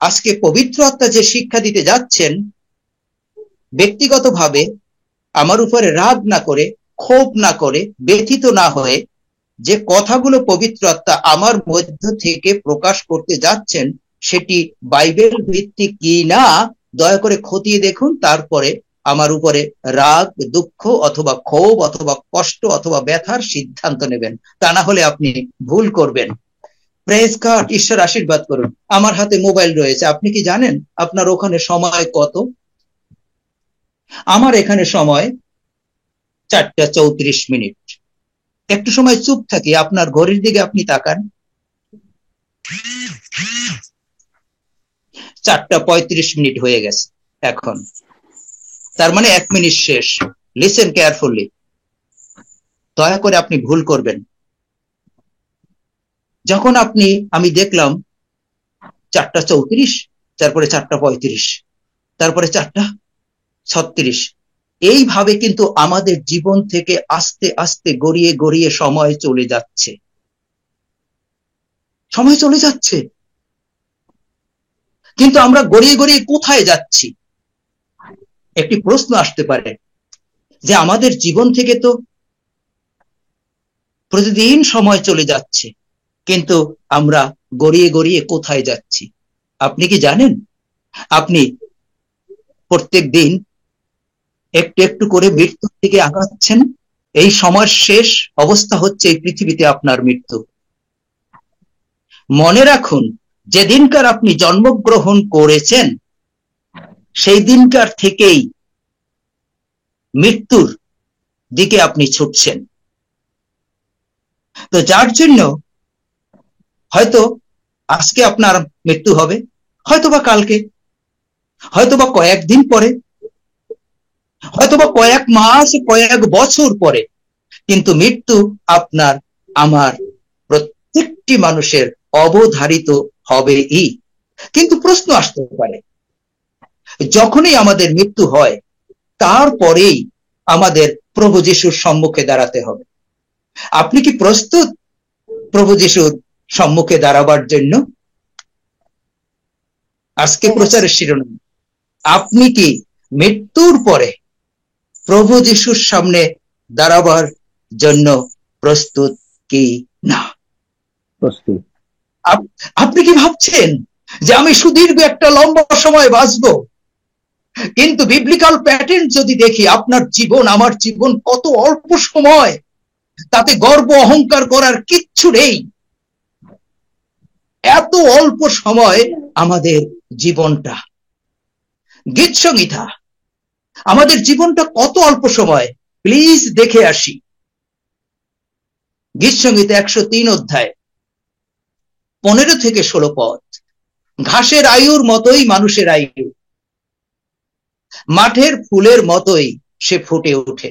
আজকে পবিত্র আত্মা যে শিক্ষা দিতে যাচ্ছেন, ব্যক্তিগতভাবে আমার উপরে রাগ না করে, ক্ষোভ না করে, ব্যথিত না হয়ে যে কথাগুলো পবিত্র আত্মা আমার মধ্য থেকে প্রকাশ করতে যাচ্ছেন সেটি বাইবেল ভিত্তিক কি না দয়া করে খতিয়ে দেখুন, তারপরে আমার উপরে রাগ, দুঃখ অথবা ক্ষোভ অথবা কষ্ট অথবা ব্যথার সিদ্ধান্ত নেবেন। তা না হলে আপনি ভুল করবেন। প্রেজ গড, ঈশ্বর আশীর্বাদ করুন। আমার হাতে মোবাইল রয়েছে, আপনি কি জানেন আপনার ওখানে সময় কত? আমার এখানে সময় 4:34। একটু সময় চুপ থাকি, আপনার ঘড়ির দিকে আপনি তাকান। 4:35 হয়ে গেছে এখন, তার মানে 1 মিনিট শেষ। লিসেন কেয়ারফুলি, দয়া করে আপনি ভুল করবেন। যখন আমি দেখলাম 4:34, তারপরে 4:35, তারপরে 4:36, এইভাবে কিন্তু আমাদের জীবন থেকে আস্তে আস্তে গড়িয়ে গড়িয়ে সময় চলে যাচ্ছে। সময় চলে যাচ্ছে, কিন্তু আমরা গড়িয়ে গড়িয়ে কোথায় যাচ্ছি? একটি প্রশ্ন আসতে পারে যে আমাদের জীবন থেকে তো প্রতিদিন সময় চলে যাচ্ছে, কিন্তু আমরা গড়িয়ে গড়িয়ে কোথায় যাচ্ছি? আপনি কি জানেন আপনি প্রত্যেক দিন একটু একটু করে মৃত্যুর দিকে আগাচ্ছেন? এই সময়ের শেষ অবস্থা হচ্ছে এই পৃথিবীতে আপনার মৃত্যু। মনে রাখুন, যেদিনকার আপনি জন্মগ্রহণ করেছেন সেই দিনকার থেকেই মৃত্যুর দিকে আপনি ছুটছেন। তো যার জন্য হয়তো আজকে আপনার মৃত্যু হবে, হয়তোবা কালকে, হয়তোবা কয়েকদিন পরে, হয়তোবা কয়েক মাস, কয়েক বছর পরে, কিন্তু মৃত্যু আপনার আমার প্রত্যেকটি মানুষের অবধারিত হবেই। কিন্তু প্রশ্ন আসতে পারে, যখনই আমাদের মৃত্যু হয় তারপরেই আমাদের প্রভু যিশুর সম্মুখে দাঁড়াতে হবে। আপনি কি প্রস্তুত প্রভু যিশুর সম্মুখে দাঁড়াবার জন্য? আজকে প্রচারের শিরোনাম, আপনি কি মৃত্যুর পরে প্রভু যিশুর সামনে দাঁড়াবার জন্য প্রস্তুত কি না? প্রস্তুত। আপনি কি ভাবছেন যে আমি সুদীর্ঘ একটা লম্বা সময় বাঁচবো? কিন্তু বিবলিক্যাল প্যাটার্ন যদি দেখি, আপনার জীবন আমার জীবন কত অল্প সময়, তাতে গর্ব অহংকার করার কিচ্ছু নেই। এত অল্প সময় আমাদের জীবনটা। গীত সংহিতা, আমাদের জীবনটা কত অল্প সময়, প্লিজ দেখে আসি। গীত সংহিতা 103 অধ্যায় 15 থেকে 16 পদ। ঘাসের আয়ুর মতোই মানুষের আয়ু, মাঠের ফুলের মতোই সে ফুটে ওঠে।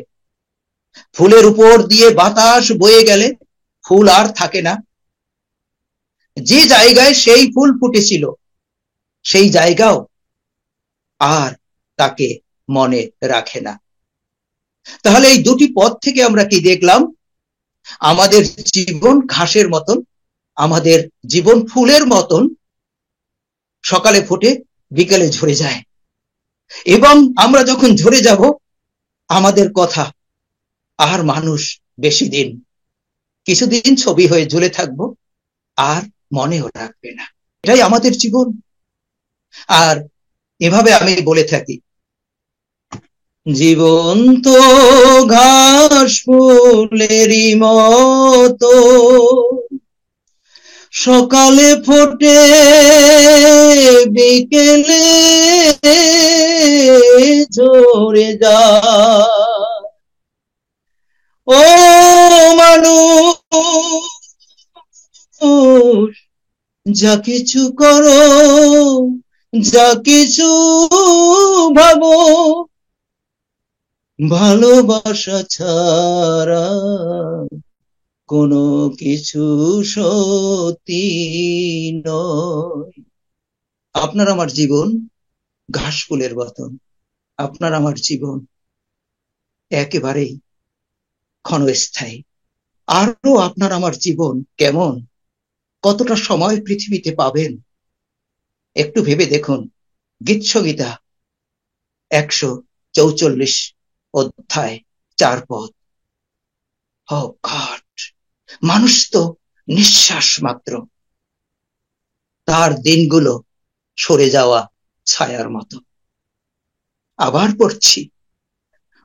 ফুলের উপর দিয়ে বাতাস বয়ে গেলে ফুল আর থাকে না, যে জায়গায় সেই ফুল ফুটেছিল সেই জায়গাও আর তাকে মনে রাখে না। তাহলে এই দুটি পদ থেকে আমরা কি দেখলাম? আমাদের জীবন ঘাসের মতন, আমাদের জীবন ফুলের মতন, সকালে ফুটে বিকালে ঝরে যায়, এবং আমরা যখন ঝরে যাব আমাদের কথা আর মানুষ বেশি দিন, কিছুদিন ছবি হয়ে ঝুলে থাকবো, আর মনেও রাখবে না। এটাই আমাদের জীবন। আর এভাবে আমি বলে থাকি, জীবন তো ঘাস ফুলেরই মতো, সকালে ফোটে বিকেলে ঝরে যায়। ও মানুষ, যা কিছু করো, যা কিছু ভাবো, ভালোবাসা ছাড়া কোনো কিছু সত্যি নয়। আপনার আমার জীবন ঘাস ফুলের মতন, আপনার আমার জীবন একেবারেই ক্ষণস্থায়ী। আরো আপনার আমার জীবন কেমন, কতটা সময় পৃথিবীতে পাবেন, একটু ভেবে দেখুন, গীতসংহিতা 144 অধ্যায় 4 পদ। ও গড, মানুষ তো নিঃশ্বাস মাত্র, তার দিনগুলো সরে যাওয়া ছায়ার মতো। আবার পড়ছি,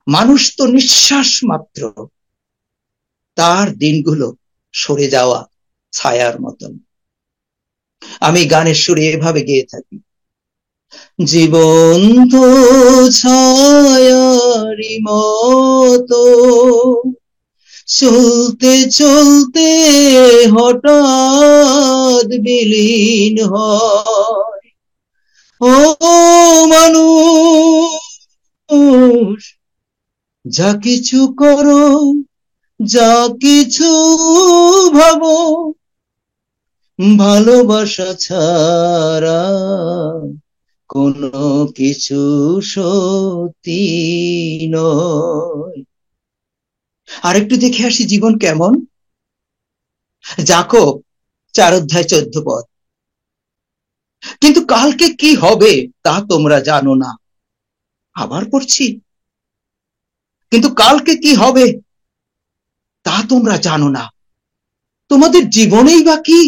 মানুষ তো নিঃশ্বাস মাত্র, তার দিনগুলো সরে যাওয়া ছায়ার মতন। আমি গানের সুরে এভাবে গেয়ে থাকি, জীবন তো ছায়ারি মতো, চলতে চলতে হঠাৎ বিলীন হয়। ও মানুষ, যা কিছু করো, যা কিছু ভাবো, ভালোবাসা ছাড়া কোনো কিছু সত্যি নয়। আরেকটু দেখে আসি জীবন কেমন। যাকব 4 অধ্যায় 14 পদ, কিন্তু কালকে কি হবে তা তোমরা জানো না। আবার পড়ছি, কিন্তু কালকে কি হবে তা তোমরা জানো না। তোমাদের জীবনেই বা কি?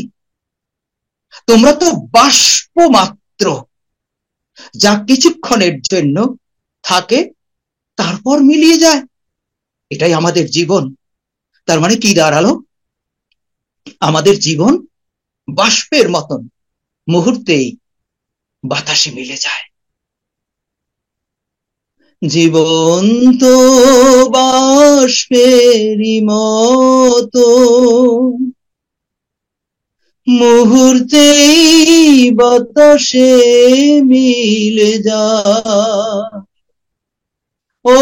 তোমরা তো বাষ্প মাত্র, যা কিছুক্ষণের জন্য থাকে তারপর মিলিয়ে যায়। এটাই আমাদের জীবন। তার মানে কি দাঁড়ালো? আমাদের জীবন বাষ্পের মতন, মুহূর্তেই বাতাসে মিলে যায়। জীবন তো বাষ্পেরই মতো, মুহূর্তেই বাতাসে মিলে যায়। ও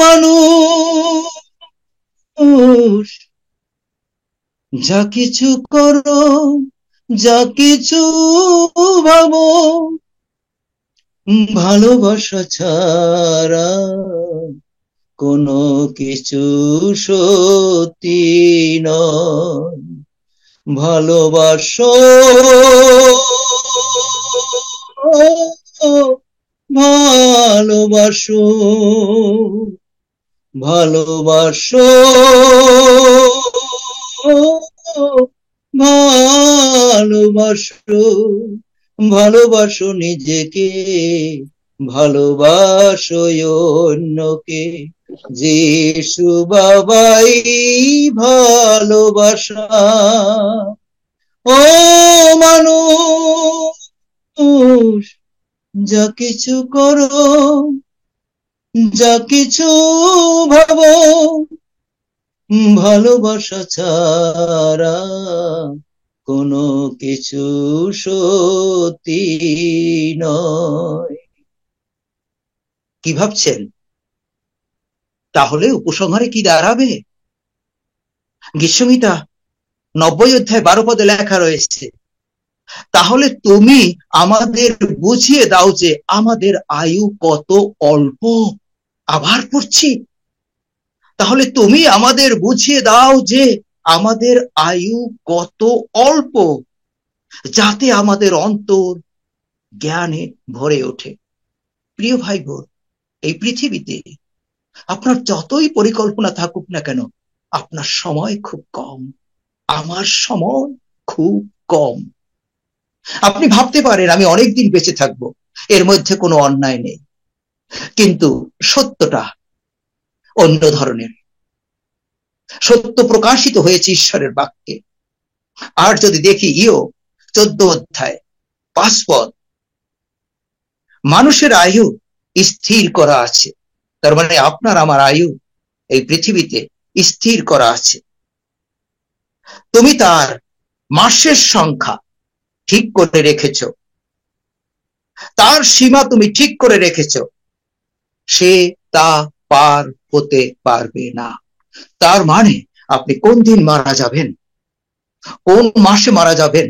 মানুষ, যা কিছু করো, যা কিছু ভাবো, ভালোবাসা ছাড়া কোনো কিছু সত্যি নয়। ভালোবাসো, ভালোবাসো, ভালোবাসো, ভালোবাসো, ভালোবাসো নিজেকে, ভালোবাসো অন্যকে। যিশু বাবাই ভালোবাসা। ও মানুষ, যা কিছু করো, যা কিছু ভাবো, ভালোবাসা ছাড়া কোনো কিছু সত্যি নয়। কি ভাবছেন? তাহলে উপসংহারে কি দাঁড়াবে? গীতসংহিতা 90 অধ্যায় 12 পদে লেখা রয়েছে, তাহলে তুমি আমাদের বুঝিয়ে দাও যে আমাদের আয়ু কত অল্প। আবার পড়ছি, তাহলে তুমি আমাদের বুঝিয়ে দাও যে আমাদের আয়ু কত অল্প, যাতে আমাদের অন্তর জ্ঞানে ভরে ওঠে। প্রিয় ভাই বোন, এই পৃথিবীতে আপনার যতই পরিকল্পনা থাকুক না কেন, আপনার সময় খুব কম, আমার সময় খুব কম। আপনি ভাবতে পারেন আমি অনেকদিন বেঁচে থাকবো, এর মধ্যে কোনো অন্যায় নেই, কিন্তু সত্যটা অন্য ধরনের। সত্য প্রকাশিত হয়েছে ঈশ্বরের বাক্যে। আর যদি দেখি ইয়োব 14 অধ্যায় 5 পদ, মানুষের আয়ু স্থির করা আছে। তার মানে আপনার আমার আয়ু এই পৃথিবীতে স্থির করা আছে। তুমি তার মাসের সংখ্যা ঠিক করে রেখেছ, তার সীমা তুমি ঠিক করে রেখেছ, সে তা পার হতে পারবে না। তার মানে আপনি কোন দিন মারা যাবেন, কোন মাসে মারা যাবেন,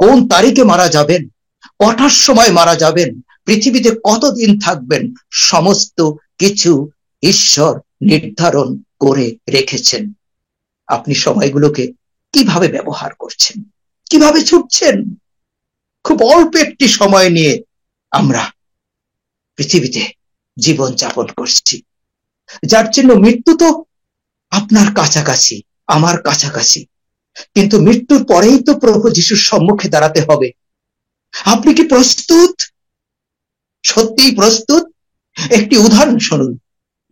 কোন তারিখে মারা যাবেন, কটার সময় মারা যাবেন, পৃথিবীতে কতদিন থাকবেন, সমস্ত কিছু ঈশ্বর নির্ধারণ করে রেখেছেন। আপনি সময়গুলোকে কিভাবে ব্যবহার করছেন, কিভাবে ছুটছেন? খুব অল্প একটি সময় নিয়ে আমরা পৃথিবীতে জীবন যাপন করছি, যার জন্য মৃত্যু তো আপনার কাছাকাছি, আমার কাছাকাছি, কিন্তু মৃত্যুর পরেই তো প্রভু যিশুর সম্মুখে দাঁড়াতে হবে। আপনি কি প্রস্তুত? সত্যিই প্রস্তুত? একটি উদাহরণ শুনুন।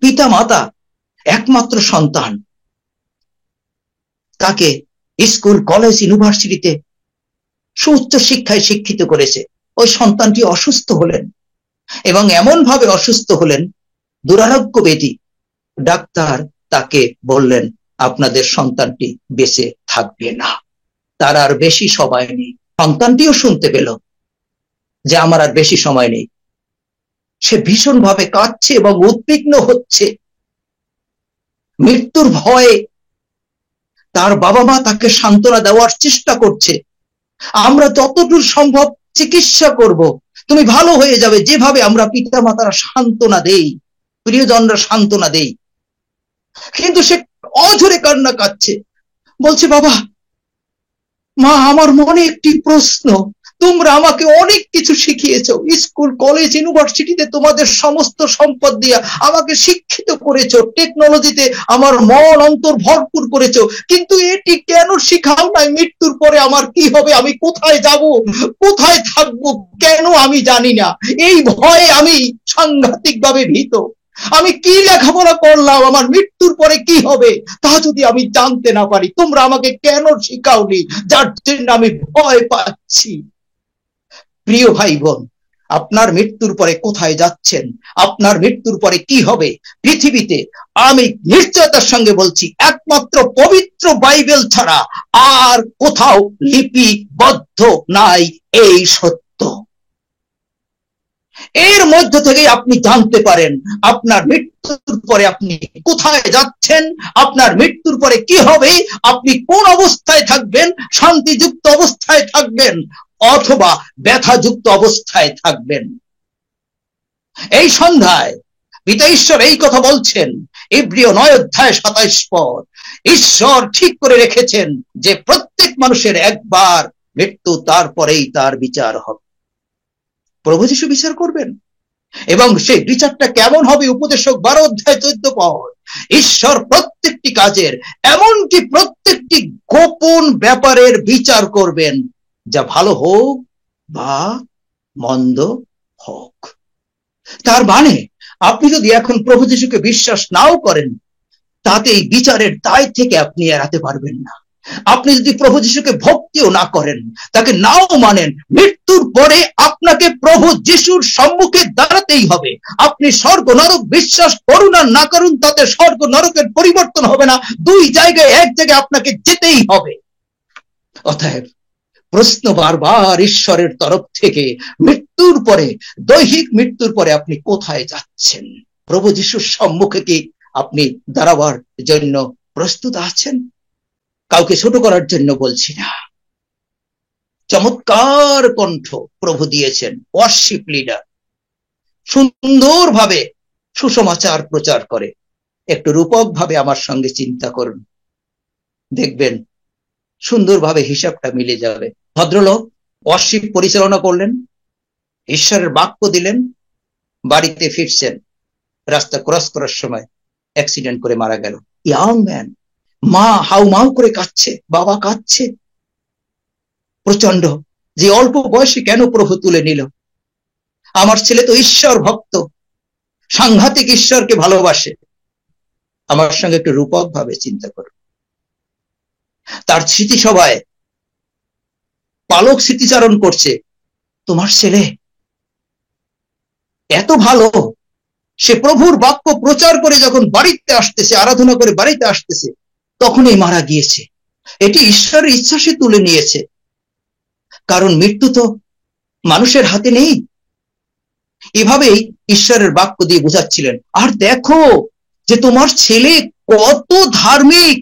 পিতা মাতা একমাত্র সন্তান, তাকে স্কুল, কলেজ, ইউনিভার্সিটিতে সুউচ্চ শিক্ষায় শিক্ষিত করেছে। ওই সন্তানটি অসুস্থ হলেন, এবং এমন ভাবে অসুস্থ হলেন, দুরারোগ্য ব্যাধি। ডাক্তার তাকে বললেন, আপনাদের সন্তানটি বেঁচে থাকবে না। তার আর বেশি সময় নেই। সন্তানটিও শুনতে পেল যে আমার আর বেশি সময় নেই। সে ভীষণভাবে কাঁদছে এবং উদ্বিগ্ন হচ্ছে। মৃত্যুর ভয়ে তার বাবা মা তাকে সান্ত্বনা দেওয়ার চেষ্টা করছে। আমরা যতদূর সম্ভব চিকিৎসা করব, তুমি ভালো হয়ে যাবে, যেভাবে আমরা পিতা মাতারা সান্ত্বনা দেই, প্রিয়জনরা সান্ত্বনা দেই। কিন্তু সে অঝরে কান্না কাঁদছে, বলছে, বাবা মা, আমার মনে একটি প্রশ্ন। তোমরা আমাকে অনেক কিছু শিখিয়েছো, স্কুল, কলেজ, ইউনিভার্সিটিতে তোমাদের সমস্ত সম্পদ দিয়া আমাকে শিক্ষিত করেছো, টেকনোলজিতে আমার মন অন্তর ভরপুর করেছো, কিন্তু এটি কেন শিখাও নাই মৃত্যুর পরে আমার কি হবে, আমি কোথায় যাব, কোথায় থাকবো, কেন আমি জানি না। এই ভয়ে আমি সাংঘাতিকভাবে ভীত। আমি কি লেখাপড়া করলাম, আমার মৃত্যুর পরে কি হবে তা যদি আমি জানতে না পারি, তোমরা আমাকে কেন শিখাওনি, যার জন্য আমি ভয় পাচ্ছি। প্রিয় ভাই বোন, আপনার মৃত্যুর পরে কোথায় যাচ্ছেন, আপনার মৃত্যুর পরে কি হবে, পৃথিবীতে আমি নিশ্চয়তার সঙ্গে বলছি, একমাত্র পবিত্র বাইবেল ছাড়া আর কোথাও লিপিবদ্ধ নাই এই সত্য। এর মধ্য থেকে আপনি জানতে পারেন আপনার মৃত্যুর পরে আপনি কোথায় যাচ্ছেন, আপনার মৃত্যুর পরে কি হবে, আপনি কোন অবস্থায় থাকবেন, শান্তিযুক্ত অবস্থায় থাকবেন অথবা ব্যথাযুক্ত অবস্থায় থাকবেন। এই সন্ধ্যায় পিতা ঈশ্বর এই কথা বলছেন, ইব্রিয় 9:27 পদ। ঈশ্বর ঠিক করে রেখেছেন যে প্রত্যেক মানুষের একবার মৃত্যু, তারপরেই তার বিচার হবে। প্রভু যিশু বিচার করবেন, এবং সেই বিচারটা কেমন হবে? উপদেশক 12:14 পদ। ঈশ্বর প্রত্যেকটি কাজের, এমনকি প্রত্যেকটি গোপন ব্যাপারের বিচার করবেন, যা ভালো হোক বা মন্দ হোক। তার মানে আপনি যদি এখন প্রভু যিশুকে বিশ্বাস নাও করেন, তাতে এই বিচারের দায় থেকে আপনি এড়াতে পারবেন না। আপনি যদি প্রভু যিশুকে ভক্তিও না করেন, তাকে নাও মানেন, মৃত্যুর পরে আপনাকে প্রভু যিশুর সম্মুখে দাঁড়াতেই হবে। আপনি স্বর্গ নরক বিশ্বাস করুন আর না করুন, তাতে স্বর্গ নরকের পরিবর্তন হবে না। দুই জায়গায়, এক জায়গায় আপনাকে যেতেই হবে। অতএব প্রশ্ন বারবার ঈশ্বরের তরফ থেকে, মৃত্যুর পরে, দৈহিক মৃত্যুর পরে আপনি কোথায় যাচ্ছেন? প্রভু যিশুর সম্মুখে কি আপনি দাঁড়াবার জন্য প্রস্তুত আছেন? কাউকে ছোট করার জন্য বলছি না। চমৎকার কণ্ঠ প্রভু দিয়েছেন, ওয়ার্শিপ লিডার সুন্দরভাবে সুসমাচার প্রচার করে। একটু রূপক ভাবে আমার সঙ্গে চিন্তা করুন, দেখবেন সুন্দরভাবে হিসাবটা মিলে যাবে। ভদ্রলোক ওয়ার্শিপ পরিচালনা করলেন, ঈশ্বরের বাক্য দিলেন, বাড়িতে ফিরছেন, রাস্তা ক্রস করার সময় অ্যাক্সিডেন্ট করে মারা গেল। ইয়াং ম্যান, মা হাউ মাউ করে কাঁদছে, বাবা কাঁদছে প্রচন্ড, যে অল্প বয়সে কেন প্রভু তুলে নিল। আমার ছেলে তো ঈশ্বর ভক্ত, সাংঘাতিক ঈশ্বরকে ভালোবাসে। আমার সঙ্গে একটু রূপক ভাবে চিন্তা করুন। তার স্মৃতিসভায় পালক স্মৃতিচারণ করছে, তোমার ছেলে এত ভালো, সে প্রভুর বাক্য প্রচার করে যখন বাড়িতে আসতেছে, আরাধনা করে বাড়িতে আসতেছে, তখনই মারা গিয়েছে। এটি ঈশ্বরের ইচ্ছা, সে তুলে নিয়েছে, কারণ মৃত্যু তো মানুষের হাতে নেই। এভাবেই ঈশ্বরের বাক্য দিয়ে বোঝাচ্ছিলেন। আর দেখো যে তোমার ছেলে কত ধার্মিক।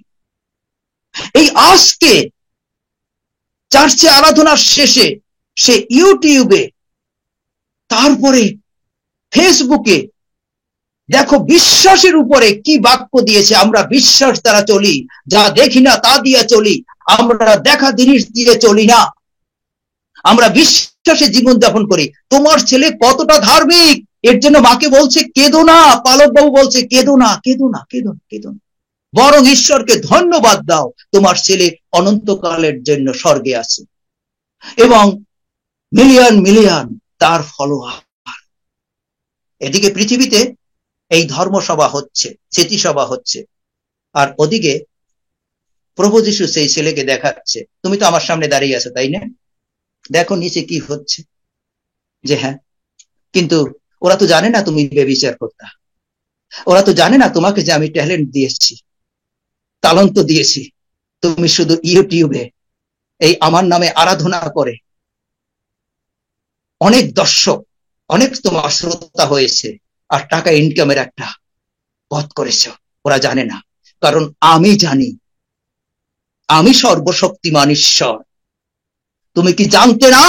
এই আজকে চার্চে আরাধনার শেষে সে ইউটিউবে, তারপরে ফেসবুকে, দেখো বিশ্বাসের উপরে কি বাক্য দিয়েছে। আমরা বিশ্বাস দ্বারা চলি, যা দেখি না তা দিয়ে চলি, আমরা দেখা জিনিস দিয়ে চলি না। আমরা বিশ্বাসে জীবনযাপন করি। তোমার ছেলে কতটা ধার্মিক, এর জন্য মাকে বলছে কেঁদো না, পালক বাবু বলছে কেঁদো না, কেঁদো না, কেঁদো না, কেঁদো না, বরং ঈশ্বরকে ধন্যবাদ দাও, তোমার ছেলে অনন্তকালের জন্য স্বর্গে আছে এবং মিলিয়ন মিলিয়ন তার ফলোয়ার। এদিকে পৃথিবীতে এই ধর্মসভা হচ্ছে, স্মৃতিসভা হচ্ছে, আর ওদিকে প্রভু যিশু সেই ছেলেকে দেখাচ্ছে, তুমি তো আমার সামনে দাঁড়িয়ে আছো, তাই না? দেখো নিচে কি হচ্ছে। যে হ্যাঁ, কিন্তু ওরা তো জানে না তুমি ব্যভিচার করতা, ওরা তো জানে না তোমাকে যে আমি ট্যালেন্ট দিয়েছি, তালন্ত দিয়েছি, তুমি শুধু ইউটিউবে এই আমার নামে আরাধনা করে অনেক দর্শক, অনেক তোমার শ্রোতা হয়েছে আর টাকা ইনকামের একটা পথ করেছ। ওরা জানে না, কারণ আমি জানি, আমি সর্বশক্তিমান ঈশ্বর। তুমি কি জানতে না?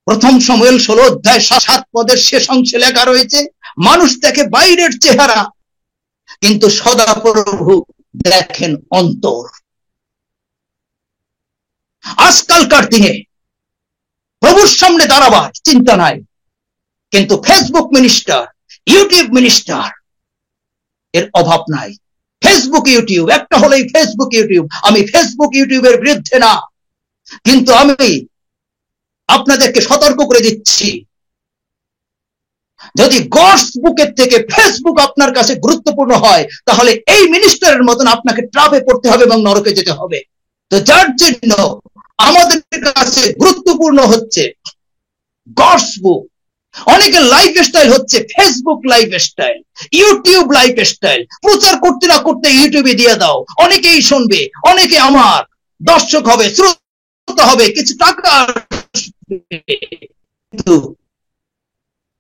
প্রথম সমুয়েল 16 অধ্যায় 7 পদের শেষ অংশে লেখা রয়েছে, মানুষ দেখে বাইরের চেহারা, কিন্তু সদাপ্রভু দেখেন অন্তর। আজকালকার দিনে প্রভুর সামনে দাঁড়াবার চিন্তা নাই, কিন্তু ফেসবুক মিনিস্টার, ইউটিউব মিনিস্টার এর অভাব নাই। ফেসবুক ইউটিউব একটা হলেই ফেসবুক ইউটিউব। আমি ফেসবুক ইউটিউবের বিরুদ্ধে না, কিন্তু আমি আপনাদেরকে সতর্ক করে দিচ্ছি, যদি গডস বুকের থেকে ফেসবুক আপনার কাছে গুরুত্বপূর্ণ হয়, তাহলে এই মিনিস্টারের মতন আপনাকে ট্রাপে পড়তে হবে এবং নরকে যেতে হবে। তো যার জন্য আমাদের কাছে গুরুত্বপূর্ণ হচ্ছে গডস বুক। অনেকের লাইফ স্টাইল হচ্ছে Facebook life style, YouTube life style. প্রচার করতে না করতে ইউটিউবে দিয়ে দাও, অনেকেই শুনবে, অনেকে আমার দর্শক হবে, শ্রোতা হবে, কিছু টাকা। কিন্তু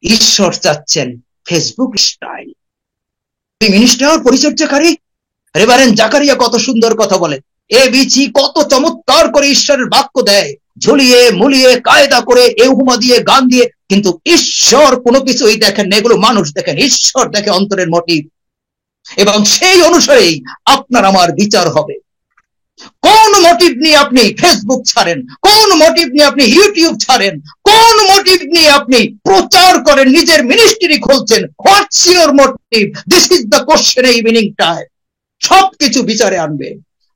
ঈশ্বর চাচ্ছেন ফেসবুক স্টাইল। মিনিস্টার পরিচর্যাকারী রেভারেন্ড জাকারিয়া কত সুন্দর কথা বলে, এ বিচি কত চমৎকার করে ঈশ্বরের বাক্য দেয়, ঝুলিয়ে মুলিয়ে কায়দা করে এহুমা দিয়ে গান দিয়ে, কিন্তু ঈশ্বর কোনো কিছুই দেখেন না, এগুলো মানুষ দেখেন। ঈশ্বর দেখে অন্তরের মোটিভ, এবং সেই অনুসারেই আপনার আমার বিচার হবে। কোন মোটিভ নিয়ে আপনি ফেসবুক ছাড়েন, কোন মোটিভ নিয়ে আপনি ইউটিউব ছাড়েন, কোন মোটিভ নিয়ে আপনি প্রচার করেন, নিজের মিনিস্ট্রি খুলছেন, what's your motive? This is the question এই ইভিনিং টাইম। সবকিছু বিচারে আনবে।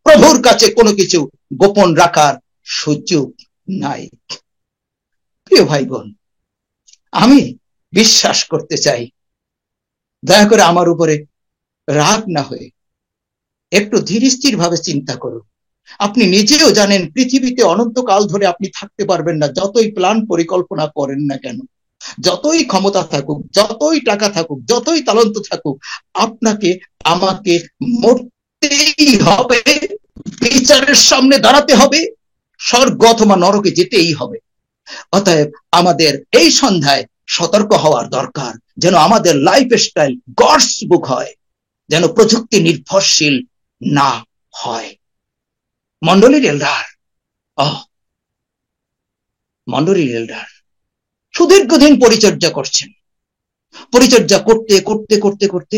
প্রভুর কাছে কোনো কিছু গোপন রাখার সুযোগ নাই। প্রিয় ভাই বোন, আমি বিশ্বাস করতে চাই, দয়া করে আমার উপরে রাগ না হয়ে একটু ধীর স্থির ভাবে চিন্তা করুন। আপনি নিজেও জানেন পৃথিবীতে অনন্তকাল ধরে আপনি থাকতে পারবেন না, যতই প্ল্যান পরিকল্পনা করেন না কেন, যতই ক্ষমতা থাকুক, যতই টাকা থাকুক, যতই তালন্ত থাকুক, আপনাকে আমাকে মরতেই হবে, বিচারের সামনে দাঁড়াতে হবে, স্বর্গ অথবা নরকে যেতেই হবে। অতএব আমাদের এই সন্ধ্যায় সতর্ক হওয়ার দরকার, যেন আমাদের লাইফ স্টাইল গডস বুক হয়, যেন প্রযুক্তি নির্ভরশীল না হয়। মন্ডলীর এল্ডার, মন্ডলীর এল্ডার সুদীর্ঘদিন পরিচর্যা করছেন, পরিচর্যা করতে করতে করতে করতে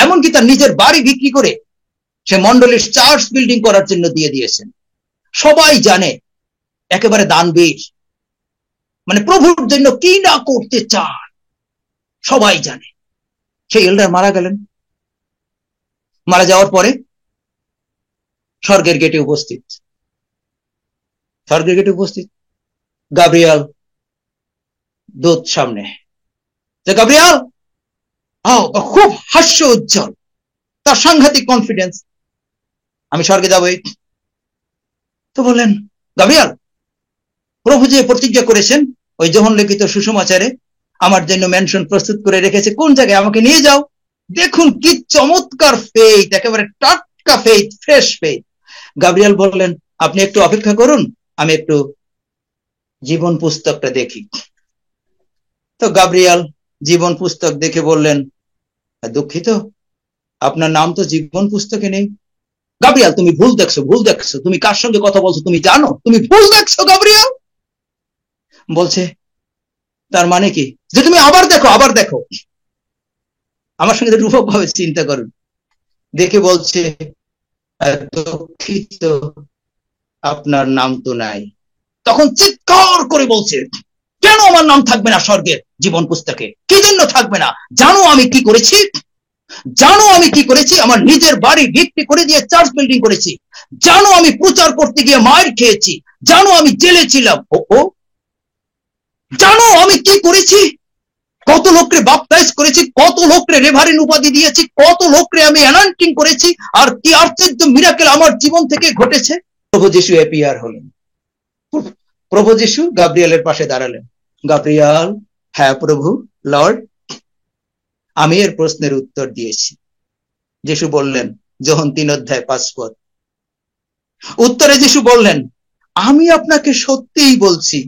এমনকি তার নিজের বাড়ি বিক্রি করে সে মন্ডলীর চার্চ বিল্ডিং করার জন্য দিয়ে দিয়েছেন। সবাই জানে একেবারে দানবীর, মানে প্রভুর জন্য কি না করতে চান সবাই জানে। সেই এল্ডার মারা গেলেন। মারা যাওয়ার পরে স্বর্গের গেটে উপস্থিত, স্বর্গের গেটে উপস্থিত গাব্রিয়েল দূত সামনে, যে গাব্রিয়েল খুব হাস্য উজ্জ্বল, তার সাংঘাতিক কনফিডেন্স, আমি স্বর্গে যাবই। তো বললেন, গাব্রিয়েল, প্রভু যে প্রতিজ্ঞা করেছেন ওই যোহন লিখিত সুসমাচারে আমার জন্য মেনশন প্রস্তুত করে রেখেছে, কোন জায়গায় আমাকে নিয়ে যাও। দেখুন কি চমৎকার ফেইথ, একেবারে টাটকা ফেইথ, ফ্রেশ ফেইথ। গাব্রিয়েল বললেন, আপনি একটু অপেক্ষা করুন, আমি একটু জীবন পুস্তকটা দেখি। তো গাব্রিয়েল জীবন পুস্তক দেখে বললেন, দুঃখিত, আপনার নাম তো জীবন পুস্তকে নেই। গাব্রিয়েল, তুমি ভুল দেখছো, ভুল দেখছো, তুমি কার সঙ্গে কথা বলছো তুমি জানো? তুমি ভুল দেখছো গাব্রিয়েল। বলছে, তার মানে কি? যে তুমি আবার দেখো, আবার দেখো। আমার সঙ্গে রূপক ভাবে চিন্তা করুন। দেখে বলছে, দুঃখিত, আপনার নাম তো নাই। তখন চিৎকার করে বলছে, কেন আমার নাম থাকবে না স্বর্গের জীবন পুস্তকে? কি জন্য থাকবে না? জানো আমি কি করেছি? জানো আমি কি করেছি? আমার নিজের বাড়ি বিক্রি করে দিয়ে চার্চ বিল্ডিং করেছি। জানো আমি প্রচার করতে গিয়ে মার খেয়েছি। জানো আমি জেলে ছিলাম। ও জানো আমি কি করেছি? কত লোককে বাপটাইজ করেছি, কত লোককে রেভারেন্ড উপাধি দিয়েছি, কত লোককে আমি অ্যানয়েন্টিং করেছি, আর কি আশ্চর্য মিরাকেল আমার জীবন থেকে ঘটেছে। প্রভু যিশু অ্যাপিয়ার হলেন। প্রভু যিশু গাব্রিয়েলের পাশে দাঁড়ালেন। গাব্রিয়েল, হ্যাঁ প্রভু, লর্ড। আমি এর প্রশ্নের উত্তর দিয়েছি। যিশু বললেন, যোহন 3:5 উত্তরে যিশু বললেন, আমি আপনাকে সত্যিই বলছি,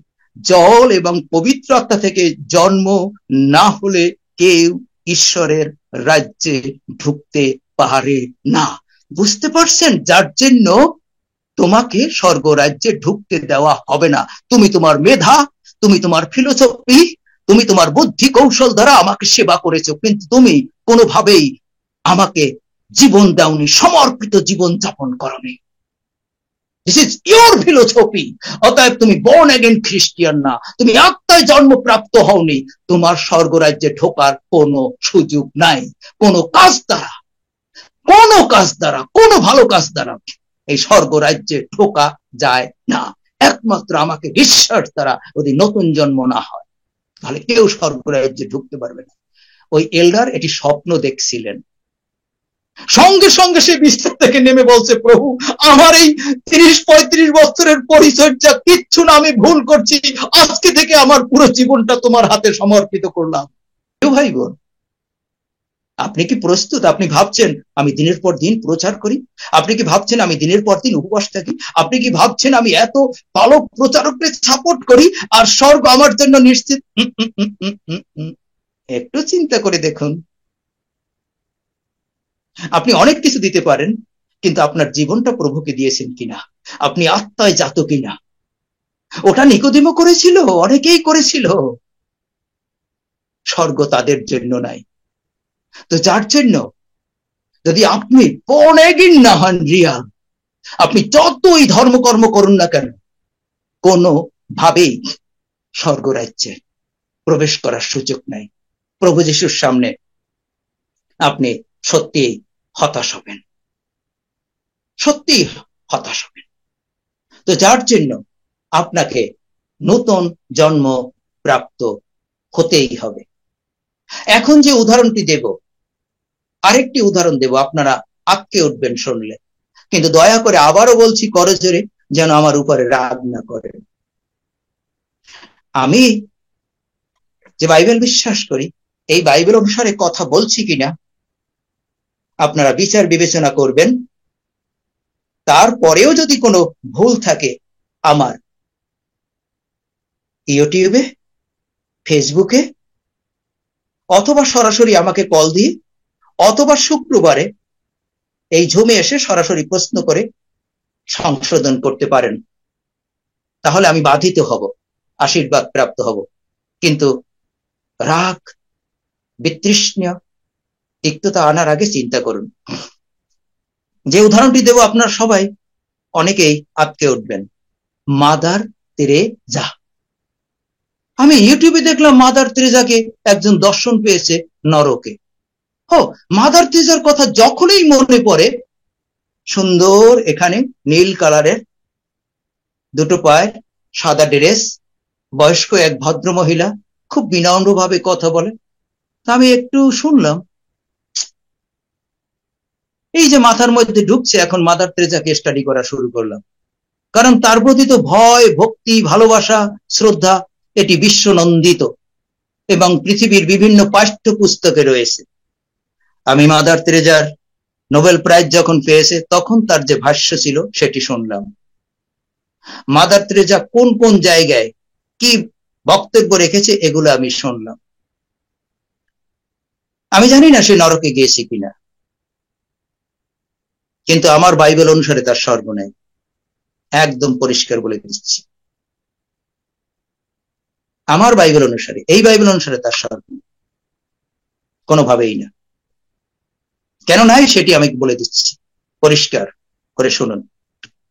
জল এবং পবিত্র আত্মা থেকে জন্ম না হলে কেউ ঈশ্বরের রাজ্যে ঢুকতে পারে না। বুঝতে পারছেন? যার জন্য তোমাকে স্বর্গ রাজ্যে ঢুকতে দেওয়া হবে না। তুমি তোমার মেধা, তুমি তোমার ফিলোসফি, তুমি তোমার বুদ্ধি কৌশল দ্বারা আমাকে সেবা করেছো, কিন্তু তুমি কোনোভাবেই আমাকে জীবন দাওনি, সমর্পিত জীবন যাপন করনি। This is your philosophy. অতএব তুমি born again খ্রিস্টিয়ান না, তুমি আত্মায় জন্মপ্রাপ্ত হওনি। তোমার স্বর্গরাজ্যে ঢোকার কোনো সুযোগ নাই। কোনো কাজ দ্বারা, কোনো ভালো কাজ দ্বারা এই স্বর্গরাজ্যে ঢোকা যায় না। একমাত্র আমাকে বিশ্বাস দ্বারা যদি নতুন জন্ম না হয়, তাহলে কেউ স্বর্গরাজ্যে ঢুকতে পারবে না। ওই এল্ডার এটি স্বপ্ন দেখছিলেন। সঙ্গে সঙ্গে সে বিস্তার থেকে নেমে বলছে, প্রভু আমার এই 30-35 বছরের পরিচর্যা কিচ্ছু না, আমি ভুল করছি, আজকে থেকে আমার পুরো জীবনটা তোমার হাতে সমর্পিত করলাম। ভাই বোন, আপনি কি প্রস্তুত? আপনি ভাবছেন আমি দিনের পর দিন প্রচার করি? আপনি কি ভাবছেন আমি দিনের পর দিন উপবাস থাকি? আপনি কি ভাবছেন আমি এত পালক প্রচারককে সাপোর্ট করি আর স্বর্গ আমার জন্য নিশ্চিত? একটু চিন্তা করে দেখুন। আপনি অনেক কিছু দিতে পারেন, কিন্তু আপনার জীবনটা প্রভুকে দিয়েছেন কিনা? আপনি আত্মায় জাত কিনা? ওটা নিকোদিমও করেছিল, অনেকেই করেছিল। স্বর্গ তাদের জন্য নাই। তো যার জন্য যদি আপনি born again না হন রিয়াল, আপনি যতই ধর্মকর্ম করুন না কেন, কোনো ভাবেই স্বর্গরাজ্যে প্রবেশ করার সুযোগ নাই। প্রভু যিশুর সামনে আপনি সত্যি হতাশ হবেন, সত্যি হতাশ হবেন। তো যার জন্য আপনাকে নতুন জন্ম প্রাপ্ত হতেই হবে। এখন যে উদাহরণটি দেব, আরেকটি উদাহরণ দেব, আপনারা আটকে উঠবেন শুনলে, কিন্তু দয়া করে আবারও বলছি করজোরে, যেন আমার উপরে রাগ না করেন। আমি যে বাইবেল বিশ্বাস করি, এই বাইবেল অনুসারে কথা বলছি কিনা আপনারা বিচার বিবেচনা করবেন। তারপরেও যদি কোনো ভুল থাকে, আমার ইউটিউবে, ফেসবুকে, অথবা সরাসরি আমাকে কল দিয়ে, অথবা শুক্রবারে এই ঝুমে এসে সরাসরি প্রশ্ন করে সংশোধন করতে পারেন। তাহলে আমি বাধিত হব, আশীর্বাদ প্রাপ্ত হব। কিন্তু রাগ, বিতৃষ্ণা, তিক্ততা আনার আগে চিন্তা করুন। যে উদাহরণটি দেব আপনার সবাই অনেকেই আটকে উঠবেন, মাদার তেরেজা। আমি ইউটিউবে দেখলাম মাদার তেরেজাকে একজন দর্শন পেয়েছে নরকে। মাদার তেরেজার কথা যখনই মনে পড়ে, সুন্দর এখানে নীল কালারের দুটো পায়ের সাদা ড্রেস, বয়স্ক এক ভদ্র মহিলা, খুব বিনম্রভাবে কথা বলে। আমি একটু শুনলাম, এই যে মাথার মধ্যে ঢুকছে, এখন মাদার তেরেজাকে স্টাডি করা শুরু করলাম। কারণ তার প্রতি তো ভয়, ভক্তি, ভালোবাসা, শ্রদ্ধা এটি বিশ্বনন্দিত এবং পৃথিবীর বিভিন্ন পাঠ্যপুস্তকে রয়েছে। আমি মাদার তেরেজার নোবেল প্রাইজ যখন পেয়েছে, তখন তার যে ভাষ্য ছিল সেটি শুনলাম। মাদার তেরেজা কোন কোন জায়গায় কি বক্তব্য রেখেছে এগুলো আমি শুনলাম। আমি জানি না সে নরকে গিয়েছে কিনা, কিন্তু আমার বাইবেল অনুসারে তার স্বর্গ নেই, একদম পরিষ্কার বলে দিচ্ছি। আমার বাইবেল অনুসারে, এই বাইবেল অনুসারে তার স্বর্গ নেই, কোনোভাবেই না। কেন নাই সেটি আমি বলে দিচ্ছি, পরিষ্কার করে শুনুন।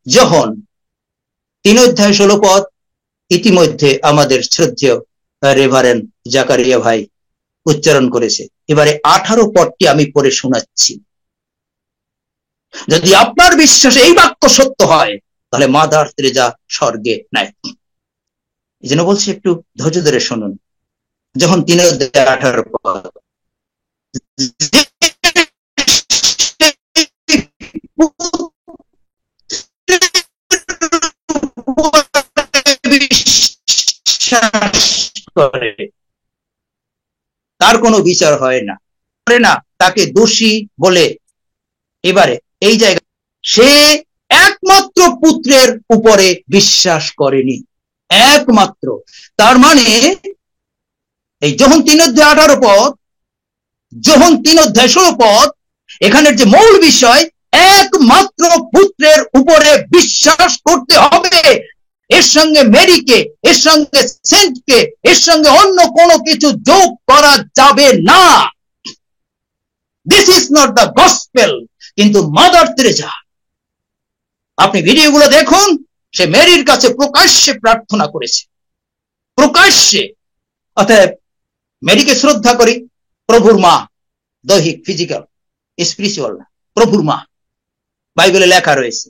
যোহন 3:16 ইতিমধ্যে আমাদের শ্রদ্ধেয় রেভারেন্ড জাকারিয়া ভাই উচ্চারণ করেছে। এবারে 18 পদটি আমি পড়ে শোনাচ্ছি। যদি আপনার বিশ্বাসে এই বাক্য সত্য হয়, তাহলে মাদার তেরেসা স্বর্গে নাই। এই জন্য বলছি একটু ধৈর্য ধরে শুনুন। যখন 3:18 পদ, তার কোনো বিচার হয় না, তাকে দোষী বলে। এবারে এই জায়গায় সে একমাত্র পুত্রের উপরে বিশ্বাস করেনি, একমাত্র। তার মানে এই যোহন 3:18 পদ, যোহন 3:16 পদ, এখানের যে মূল বিষয়, একমাত্র পুত্রের উপরে বিশ্বাস করতে হবে। এর সঙ্গে মেরিকে, এর সঙ্গে সেন্টকে, এর সঙ্গে অন্য কোনো কিছু যোগ করা যাবে না। This is not the gospel. কিন্তু মাদার তেরেসা, আপনি ভিডিওগুলো দেখুন, সে মেরির কাছে প্রকাশ্যে প্রার্থনা করেছে, প্রকাশ্যে। অতএব মেরিকে শ্রদ্ধা করি, প্রভুর মা, দৈহিক, ফিজিক্যাল, স্পিরিচুয়াল না, প্রভুর মা, বাইবেলে লেখা রয়েছে।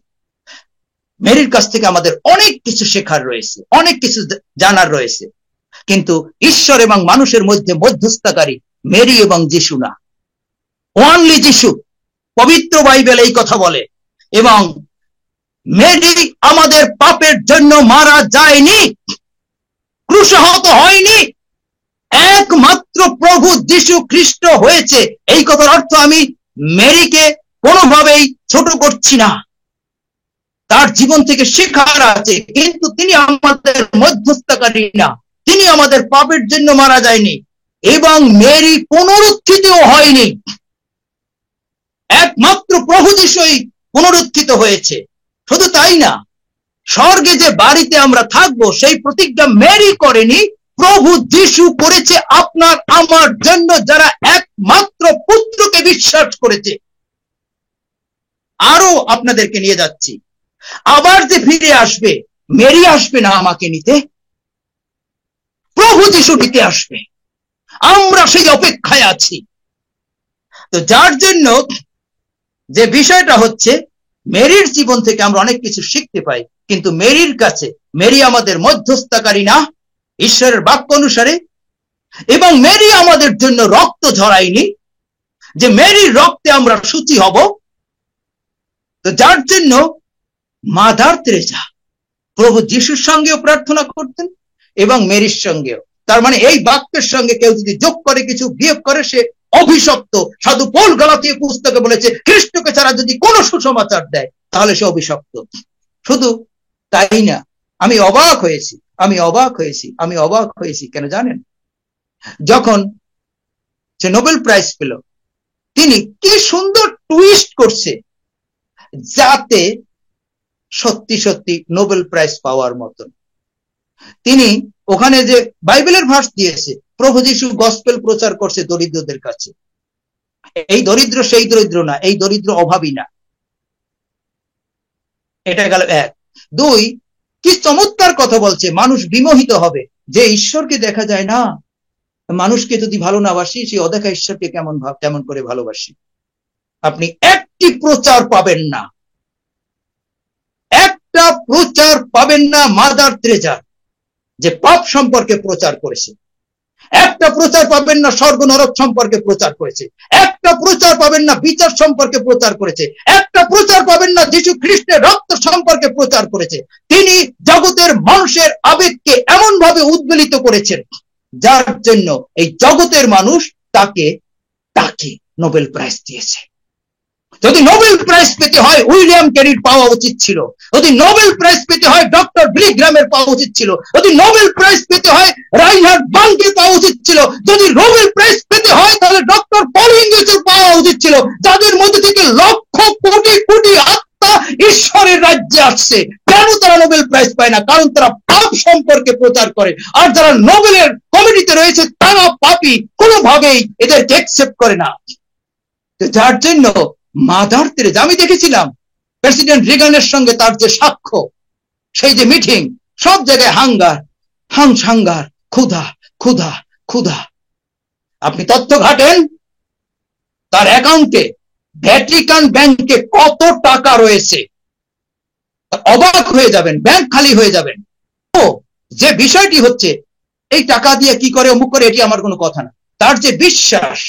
মেরির কাছ থেকে আমাদের অনেক কিছু শেখার রয়েছে, অনেক কিছু জানার রয়েছে। কিন্তু ঈশ্বর এবং মানুষের মধ্যে মধ্যস্থতাকারী মেরি এবং যিশু না, ওনলি যিশু। পবিত্র বাইবেল এই কথা বলে। এবং মেরি আমাদের পাপের জন্য মারা যায়নি, ক্রুশাহত হয়নি, একমাত্র প্রভু যিশু খ্রিস্ট হয়েছে। এই কথার অর্থ আমি মেরিকে কোনোভাবেই ছোট করছি না, তার জীবন থেকে শেখার আছে, কিন্তু তিনি আমাদের মধ্যস্থতাকারী না, তিনি আমাদের পাপের জন্য মারা যায়নি। এবং মেরি পুনরুত্থিতও হয়নি, একমাত্র প্রভু যিশুই পুনরুত্থিত হয়েছে। শুধু তাই না, স্বর্গে যে বাড়িতে আমরা থাকবো সেই প্রতিজ্ঞা মেরি করেনি, প্রভু যিশু করেছে আপনার আমার জন্য, যারা একমাত্র পুত্রকে বিশ্বাস করেছে। আরো আপনাদেরকে নিয়ে যাচ্ছি, আবার যে ফিরে আসবে, মেরি আসবে না আমাকে নিতে, প্রভু যিশু নিতে আসবে। আমরা সেই অপেক্ষায় আছি। তো যার জন্য যে বিষয়টা হচ্ছে, মেরির জীবন থেকে আমরা অনেক কিছু শিখতে পাই, কিন্তু মেরির কাছে, মেরি আমাদের মধ্যস্থতাকারী না ঈশ্বরের বাক্য অনুসারে। এবং মেরি আমাদের জন্য রক্ত ঝরায়নি যে মেরির রক্তে আমরা শুচি হব। তো যার জন্য মাদার তেরেসা প্রভু যিশুর সঙ্গেও প্রার্থনা করতেন এবং মেরির সঙ্গেও। তার মানে এই বাক্যের সঙ্গে কেউ যদি যোগ করে, কিছু বিয়োগ করে, সে অভিশপ্ত। সাধু পৌল গলাতীয় পুস্তকে বলেছে, খ্রিস্টকে ছাড়া যদি কোনো সুসমাচার দেয় তাহলে সে অভিশপ্ত। শুধু তাই না, আমি অবাক হয়েছি কেন জানেন? যখন সে নোবেল প্রাইজ পেল, তিনি কি সুন্দর টুইস্ট করছে, যাতে সত্যি সত্যি নোবেল প্রাইজ পাওয়ার মতন। তিনি ওখানে যে বাইবেলের ভার্স দিয়েছে, প্রভু যিশু গসপেল প্রচার করছে দরিদ্রদের কাছে। এই দরিদ্র সেই দরিদ্র না, এই দরিদ্র অভাবী না। এটা গেল এক। দুই, কি চমৎকার কথা বলছে, মানুষ বিমোহিত হবে যে ঈশ্বরকে দেখা যায় না, মানুষকে যদি ভালো না বাসি, সেই অদেখা ঈশ্বরকে কেমন করে ভালোবাসি। আপনি একটি প্রচার পাবেন না, একটা প্রচার পাবেন না মাদার তেরেসা যে পাপ সম্পর্কে প্রচার করেছে। একটা প্রচার পাবেন না স্বর্গ নরক সম্পর্কে প্রচার করেছে। একটা প্রচার পাবেন না বিচার সম্পর্কে প্রচার করেছে। একটা প্রচার পাবেন না যিশু খ্রিস্টের রক্ত সম্পর্কে প্রচার করেছে। তিনি জগতের মানুষের আবেগকে এমন ভাবে উদ্বেলিত করেছেন, যার জন্য এই জগতের মানুষ তাকে নোবেল প্রাইজ দিয়েছে। যদি নোবেল প্রাইজ পেতে হয় উইলিয়াম ক্যারির পাওয়া উচিত ছিল, যদি নোবেল প্রাইজ পেতে হয় ডক্টর বিলি গ্রামের পাওয়া উচিত ছিল, যদি নোবেল প্রাইজ পেতে হয় রাইনহার্ড বানকে পাওয়া উচিত ছিল, যদি নোবেল প্রাইজ পেতে হয় তাহলে ডক্টর পল ইংলিশের পাওয়া উচিত ছিল, যাদের মধ্যে থেকে লক্ষ কোটি কোটি আত্মা ঈশ্বরের রাজ্যে আসছে। কেন তারা নোবেল প্রাইজ পায় না? কারণ তারা পাপ সম্পর্কে প্রচার করে। আর যারা নোবেলের কমিটিতে রয়েছে তারা পাপী, কোনোভাবেই এদেরকে অ্যাকসেপ্ট করে না। যার জন্য মাদার তেরেসা, আমি দেখেছিলাম প্রেসিডেন্ট রিগানের সঙ্গে তার যে সাক্ষ্য, সেই যে মিটিং, সব জায়গায় হাঙ্গার, হাংসাঙ্গার, ক্ষুধা ক্ষুধা ক্ষুধা। আপনি তথ্য ঘাটেন তার অ্যাকাউন্টে ভ্যাটিকান ব্যাংকে কত টাকা রয়েছে, অবাক হয়ে যাবেন, ব্যাংক খালি হয়ে যাবেন। ও যে বিষয়টি হচ্ছে এই টাকা দিয়ে কি করে অমুক করে, এটি আমার কোনো কথা না, তার যে বিশ্বাস,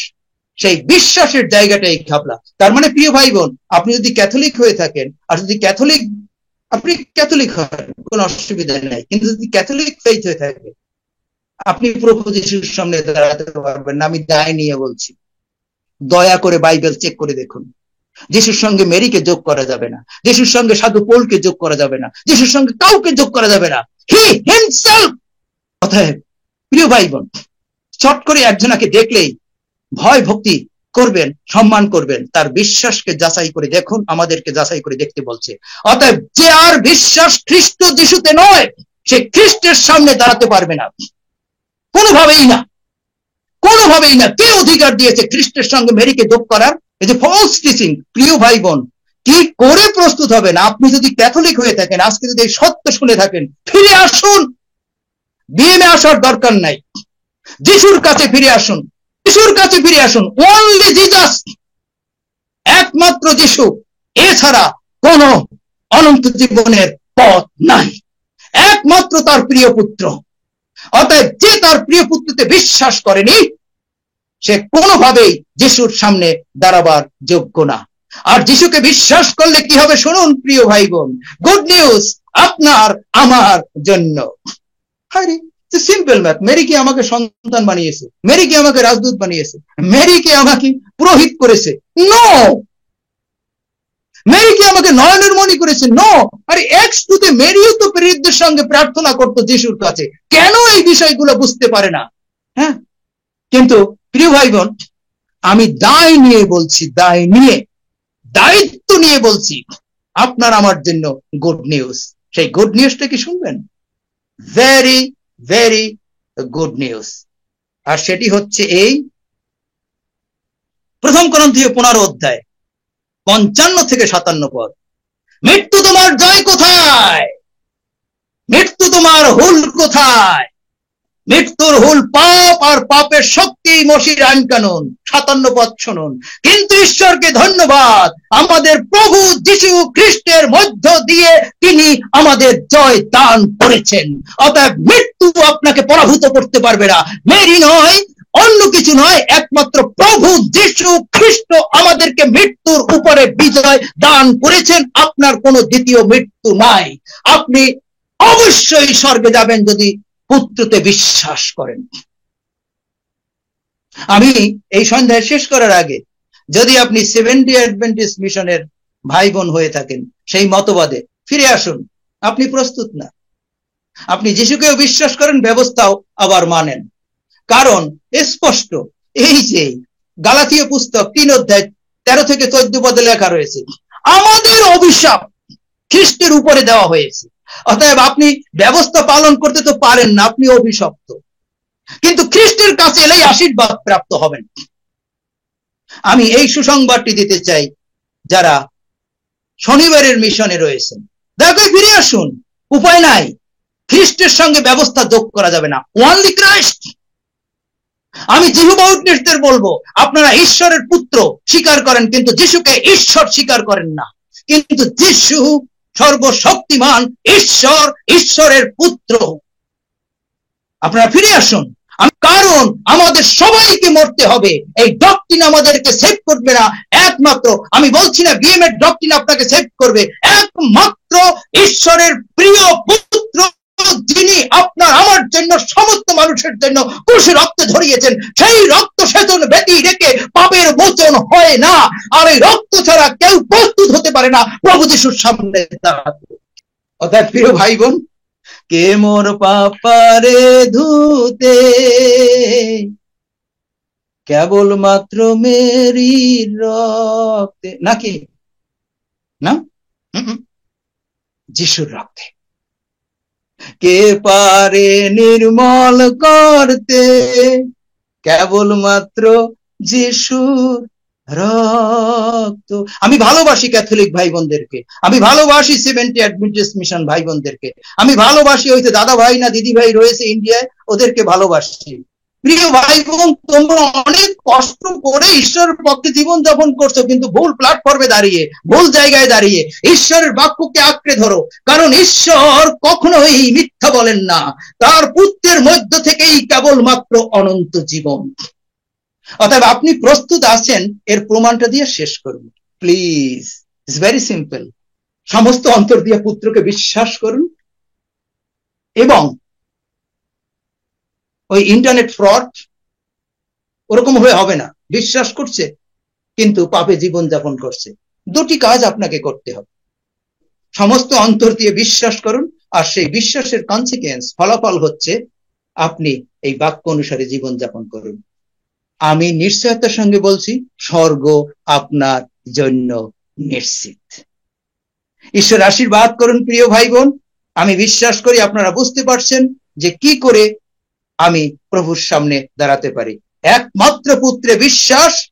সেই বিশ্বাসের জায়গাটাই ঘাবলা। তার মানে প্রিয় ভাই বোন, আপনি যদি ক্যাথলিক হয়ে থাকেন, আর যদি ক্যাথলিক, আপনি ক্যাথলিক হন কোনো অসুবিধা নাই, কিন্তু যদি ক্যাথলিক ফেইথ হয়ে থাকে, আপনি প্রভু যিশুর সামনে দাঁড়াতে পারবেন না। আমি দায় নিয়ে বলছি, দয়া করে বাইবেল চেক করে দেখুন। যিশুর সঙ্গে মেরিকে যোগ করা যাবে না, যিশুর সঙ্গে সাধু পৌলকে যোগ করা যাবে না, যিশুর সঙ্গে কাউকে যোগ করা যাবে না। He himself. অতএব প্রিয় ভাই বোন, চট করে একজনাকে দেখলেই ভয় ভক্তি করবেন, সম্মান করবেন, তার বিশ্বাসকে যাচাই করে দেখুন। আমাদেরকে যাচাই করে দেখতে বলছে। অতএব যে আর বিশ্বাস খ্রিস্ট যিশুতে নয়, সে খ্রিস্টের সামনে দাঁড়াতে পারবে না, কোনোভাবেই না, কোনোভাবেই না। কে অধিকার দিয়েছে খ্রিস্টের সঙ্গে মেরিকে যোগ করার? এই যে ফলস টিচিং। প্রিয় ভাই বোন, কি করে প্রস্তুত হবেন? আপনি যদি ক্যাথলিক হয়ে থাকেন, আজকে যদি এই সত্য শুনে থাকেন, ফিরে আসুন। বিএমএ আসার দরকার নাই, যিশুর কাছে ফিরে আসুন, যিশুর কাছে ফিরে আসুন। অনলি জিসাস, একমাত্র যিশু, এছাড়া কোন অনন্ত জীবনের পথ নাই, একমাত্র তার প্রিয় পুত্র। অতএব যে তার প্রিয় পুত্রতে বিশ্বাস করেনি, সে কোনোভাবেই যিশুর সামনে দাঁড়াবার যোগ্য না। আর যিশুকে বিশ্বাস করলে কি হবে শুনুন প্রিয় ভাই বোন, গুড নিউজ আপনার আমার জন্য। আরে সিম্পল ম্যাথ। মেরি কি আমাকে সন্তান বানিয়েছে? মেরি কি আমাকে রাজদূত বানিয়েছে? মেরি কি আমাকে পুরোহিত করেছে? নো। মেরি কি আমাকে নয়নের মণি করেছে? নো। আরে এক্স টুতে মেরিও তো প্রেরিতদের সঙ্গে প্রার্থনা করতো যিশুর কাছে। কেন এই বিষয়গুলো বুঝতে পারে না? হ্যাঁ, কিন্তু প্রিয় ভাই বোন, আমি দায় নিয়ে বলছি, দায় নিয়ে, দায়িত্ব নিয়ে বলছি, আপনার আমার জন্য গুড নিউজ। সেই গুড নিউজটা কি শুনবেন? Very very good news. আর সেটি হচ্ছে এই প্রথম করন্থীয় 15 অধ্যায় 55 থেকে 57 পদ। মৃত্যু তোমার জয় কোথায়? মৃত্যু তোমার হুল কোথায়? মৃত্যুর হুল পাপ, আর পাপের শক্তি মসির আইন কানুন। 57 পদ শুনুন। কিন্তু ঈশ্বরকে ধন্যবাদ, আমাদের প্রভু যিশু খ্রিস্টের মধ্য দিয়ে তিনি আমাদের জয় দান করেছেন। অতএব মৃত্যু আপনাকে পরাভূত করতে পারবে না। মেরি নয়, অন্য কিছু নয়, একমাত্র প্রভু যিশু খ্রিস্ট আমাদেরকে মৃত্যুর উপরে বিজয় দান করেছেন। আপনার কোনো দ্বিতীয় মৃত্যু নাই। আপনি অবশ্যই স্বর্গে যাবেন যদি পুত্রতে বিশ্বাস করেন। আমি এই সন্ধ্যায় শেষ করার আগে, যদি আপনি সেভেন্থ-ডে অ্যাডভেন্টিস্ট মিশনের ভাই বোন হয়ে থাকেন, সেই মতবাদে ফিরে আসুন। আপনি প্রস্তুত না। আপনি যিশুকেও বিশ্বাস করেন, ব্যবস্থাও আবার মানেন। কারণ স্পষ্ট, এই যে গালাতীয় পুস্তক 3 অধ্যায় 13 থেকে 14 পদে লেখা রয়েছে, আমাদের অভিশাপ খ্রিস্টের উপরে দেওয়া হয়েছে। অতএব আপনি ব্যবস্থা পালন করতে তো পারেন না, আপনি অভিশপ্ত। কিন্তু খ্রিস্টের কাছে এলেই আশীর্বাদ প্রাপ্ত হবেন। আমি এই সুসংবাদটি দিতে চাই যারা শনিবারের মিশনে রয়েছেন, দয়া করে ফিরে আসুন। উপায় নাই, খ্রিস্টের সঙ্গে ব্যবস্থা যোগ করা যাবে না। Only Christ. আমি জিহোবা উইটনেসদের বলবো, আপনারা ঈশ্বরের পুত্র স্বীকার করেন, কিন্তু যিশুকে ঈশ্বর স্বীকার করেন না। কিন্তু যিশু সর্বশক্তিমান ঈশ্বর, ঈশ্বরের পুত্র। আপনারা ফিরে আসুন। কারণ আমাদের সবাইকে মরতে হবে। এই ডক্ট্রিন আমাদেরকে সেভ করবে না। একমাত্র, আমি বলছি না বিএমএ ডক্ট্রিন আপনাকে সেভ করবে, একমাত্র ঈশ্বরের প্রিয় পুত্র যিনি আপনার আমার জন্য, সমস্ত মানুষের জন্য ক্রুশে রক্ত ঝরিয়েছেন, সেই রক্ত সেচন ব্যতি রেখে পাপের মোচন হয় না। আর এই রক্ত ছাড়া কেউ প্রস্তুত হতে পারে না প্রভু যিশুর সামনে দাঁড়াতে। অর্থাৎ প্রিয় ভাই বোন, কে মোর পাপারে ধুতে কেবল মাত্র মেরি রক্তে, নাকি না? যিশুর রক্তে। কে পারে নির্মল করতে কেবল মাত্র যিশুর রক্ত। আমি ভালোবাসি ক্যাথলিক ভাই বোনদেরকে, আমি ভালোবাসি সেভেন্টি অ্যাডভেন্টিস্ট মিশন ভাই বোনদেরকে, আমি ভালোবাসি হয়তো দাদা ভাই না দিদি ভাই রয়েছে ইন্ডিয়ায়, ওদেরকে ভালোবাসি। প্রিয় ভাই বোন, তোমরা অনেক কষ্ট করে ঈশ্বরের পক্ষে জীবন যাপন করছো, কিন্তু ভুল প্ল্যাটফর্মে দাঁড়িয়ে, ভুল জায়গায় দাঁড়িয়ে ঈশ্বরের বাক্যকে আঁকড়ে ধরো, কারণ ঈশ্বর কখনোই মিথ্যা বলেন না। তার পুত্রের মধ্য থেকেই কেবলমাত্র অনন্ত জীবন। অতএব আপনি প্রস্তুত আছেন? এর প্রমাণটা দিয়ে শেষ করুন প্লিজ। It's very simple. সমস্ত অন্তর দিয়ে পুত্রকে বিশ্বাস করুন, এবং ওই ইন্টারনেট ফ্রড ওরকম হয়ে হবে না। বিশ্বাস করছে কিন্তু পাপে জীবন যাপন করছে। দুটি কাজ আপনাকে করতে হবে। সমস্ত অন্তর দিয়ে বিশ্বাস করুন, আর সেই বিশ্বাসের কনসিকুয়েন্স, ফলাফল হচ্ছে আপনি এই বাক্য অনুসারে জীবন যাপন করুন। আমি নিশ্চয়তার সঙ্গে বলছি, স্বর্গ আপনার জন্য নিশ্চিত। ঈশ্বর আশীর্বাদ করুন প্রিয় ভাই বোন। আমি বিশ্বাস করি আপনারা বুঝতে পারছেন যে কি করে আমি প্রভুর সামনে দাঁড়াতে পারি। একমাত্র পুত্রে বিশ্বাস,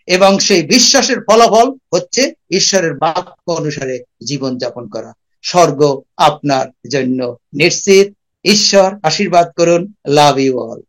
এবং সেই বিশ্বাসের ফলাফল হচ্ছে ঈশ্বরের বাক্য অনুসারে জীবন যাপন করা। স্বর্গ আপনার জন্য নিশ্চিত। ঈশ্বর আশীর্বাদ করুন। Love you all.